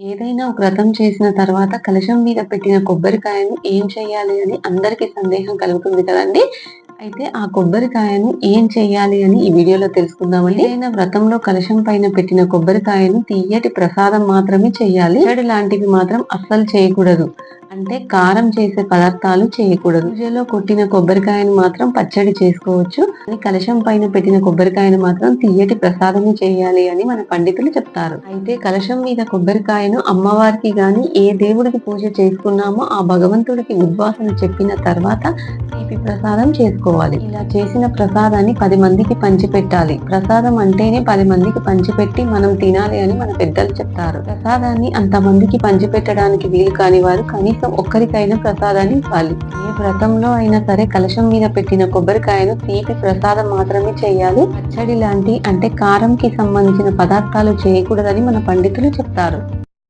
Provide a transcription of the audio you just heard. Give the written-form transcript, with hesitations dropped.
ఏదైనా ఒక వ్రతం చేసిన తర్వాత కలశం మీద పెట్టిన కొబ్బరికాయను ఏం చేయాలి అని అందరికీ సందేహం కలుగుతుంది కదండీ! అయితే ఆ కొబ్బరికాయను ఏం చేయాలి అని ఈ వీడియోలో తెలుసుకుందామండి. ఏదైనా వ్రతంలో కలశం పైన పెట్టిన కొబ్బరికాయను తియ్యటి ప్రసాదం మాత్రమే చేయాలి. పచ్చడి లాంటివి మాత్రం అస్సలు చేయకూడదు. అంటే కారం చేసే పదార్థాలు చేయకూడదు. పూజలో కొట్టిన కొబ్బరికాయను మాత్రం పచ్చడి చేసుకోవచ్చు. కానీ కలశం పైన పెట్టిన కొబ్బరికాయను మాత్రం తియ్యటి ప్రసాదమే చేయాలి అని మన పండితులు చెప్తారు. అయితే కలశం మీద కొబ్బరికాయను అమ్మవారికి గాని ఏ దేవుడికి పూజ చేసుకున్నామో ఆ భగవంతుడికి ఉద్వాసన చెప్పిన తర్వాత తీపి ప్రసాదం చేసుకోవాలి. ఇలా చేసిన ప్రసాదాన్ని 10 మందికి పంచిపెట్టాలి. ప్రసాదం అంటేనే 10 మందికి పంచిపెట్టి మనం తినాలి అని మన పెద్దలు చెప్తారు. ప్రసాదాన్ని అంతమందికి పంచిపెట్టడానికి వీలు కాని వారు కనీసం ఒక్కరికైనా ప్రసాదాన్ని ఇవ్వాలి. ఏ వ్రతంలో అయినా సరే కలశం మీద పెట్టిన కొబ్బరికాయను తీపి ప్రసాదం మాత్రమే చేయాలి. పచ్చడి లాంటి అంటే కారంకి సంబంధించిన పదార్థాలు చేయకూడదని మన పండితులు చెప్తారు.